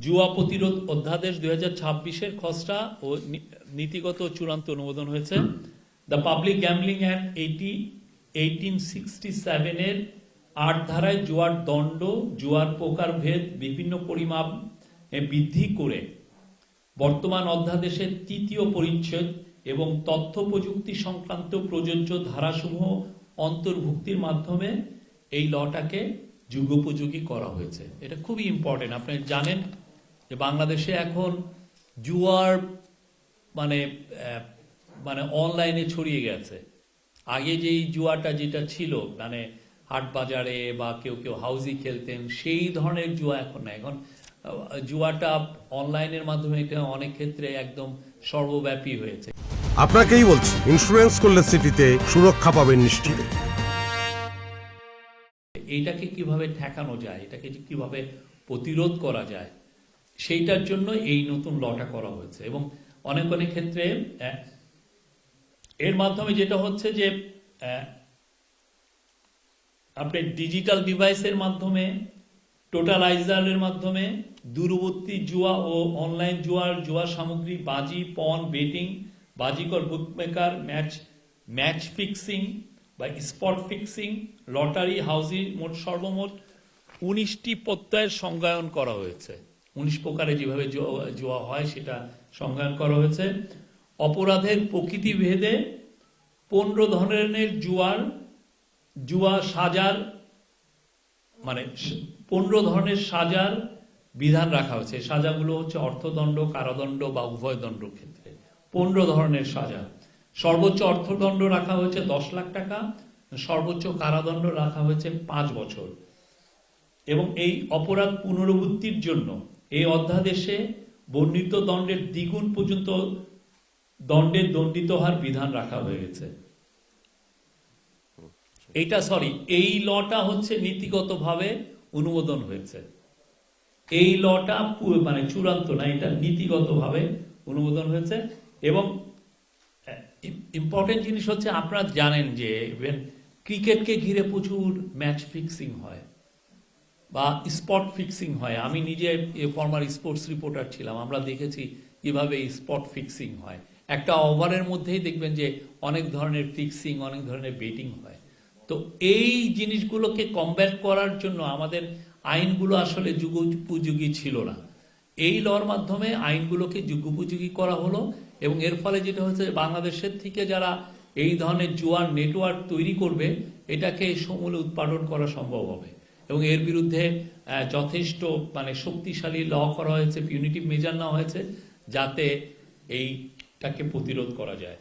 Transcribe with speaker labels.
Speaker 1: জুয়া প্রতিরোধ অধ্যাদেশ 2026-এর খসড়া ও নীতিগত চূড়ান্ত অনুমোদন হয়েছে। দ্য পাবলিক গ্যাম্বলিং অ্যাক্ট 1867-এর 8 ধারায় জুয়ার দণ্ড, জুয়ার প্রকারভেদ বিভিন্ন পরিমাপ বৃদ্ধি করে বর্তমান অধ্যাদেশের 3য় পরিচ্ছেদ এবং তথ্য প্রযুক্তি সংক্রান্ত প্রযোজ্য ধারাসমূহ অন্তর্ভুক্তির মাধ্যমে এই লটাকে যুগোপযোগী করা হয়েছে। এটা খুবই ইম্পর্টেন্ট। আপনি জানেন যে বাংলাদেশে এখন জুয়ার মানে অনলাইনে ছড়িয়ে গেছে। আগে যেই জুয়াটা যেটা ছিল মানে হাট বাজারে বা কেউ কেউ হাউজি খেলতেন, সেই ধরনের জুয়া এখন না। এখন জুয়াটা অনলাইনের মাধ্যমে অনেক ক্ষেত্রে একদম সর্বব্যাপী হয়েছে।
Speaker 2: আপনাকেই বলছি, ইন্স্যুরেন্স করলে সিটিতে সুরক্ষা পাবেন নিশ্চিত।
Speaker 1: এইটাকে কিভাবে ঠেকানো যায়, এটাকে কিভাবে প্রতিরোধ করা যায়, সেইটার জন্য এই নতুন লটা করা হয়েছে। এবং অনেক অনেক ক্ষেত্রে এর মাধ্যমে যেটা হচ্ছে যে আপনি ডিজিটাল ডিভাইসের মাধ্যমে, টোটালাইজারের মাধ্যমে দূরবর্তী জুয়া ও অনলাইন জুয়া সামগ্রী, বাজি, পণ, বেটিং, বাজিকর, বুকমেকার, ম্যাচ ফিক্সিং বা স্পট ফিক্সিং, লটারি, হাউজি, সর্বমোট 19টি প্রত্যয়ের সংজ্ঞায়ন করা হয়েছে। 19 প্রকারে যেভাবে জুয়া হয় সেটা সংজ্ঞায়ন করা হয়েছে। অপরাধের প্রকৃতি ভেদে 15 ধরনের জুয়া সাজার 15 ধরনের সাজার বিধান রাখা হয়েছে। সাজাগুলো হচ্ছে অর্থদণ্ড, কারাদণ্ড বা উভয় দণ্ড ক্ষেত্রে 15 ধরনের সাজা। সর্বোচ্চ অর্থদণ্ড রাখা হয়েছে 10 লাখ টাকা, সর্বোচ্চ কারাদণ্ড রাখা হয়েছে 5 বছর। এবং এই অপরাধ পুনরাবৃত্তির জন্য এই অধ্যাদেশে বর্ণিত দণ্ডের দ্বিগুণ পর্যন্ত দণ্ডের দণ্ডিত হওয়ার বিধান রাখা হয়েছে। এই লটা হচ্ছে নীতিগতভাবে অনুমোদন হয়েছে। এই লটা চূড়ান্ত না, এটা নীতিগতভাবে অনুমোদন হয়েছে। এবং ইম্পর্টেন্ট জিনিস হচ্ছে, আপনারা জানেন যে ক্রিকেটকে ঘিরে প্রচুর ম্যাচ ফিক্সিং হয় বা স্পট ফিক্সিং হয়। আমি নিজে ফর্মার স্পোর্টস রিপোর্টার ছিলাম, আমরা দেখেছি কিভাবে স্পট ফিক্সিং হয়। একটা ওভারের মধ্যেই দেখবেন যে অনেক ধরনের ফিক্সিং, অনেক ধরনের বেটিং হয়। তো এই জিনিসগুলোকে কমব্যাট করার জন্য আমাদের আইনগুলো আসলে যুগোপযোগী ছিল না। এই লর মাধ্যমে আইনগুলোকে যুগোপযোগী করা হলো। এবং এর ফলে যেটা হচ্ছে, বাংলাদেশের থেকে যারা এই ধরনের জুয়ার নেটওয়ার্ক তৈরি করবে, এটাকে সমূলে উৎপাদন করা সম্ভব হবে। এবং এর বিরুদ্ধে যথেষ্ট শক্তিশালী ল করা হয়েছে, পিউনিটিভ মেজার নেওয়া হয়েছে, যাতে এইটাকে প্রতিরোধ করা যায়।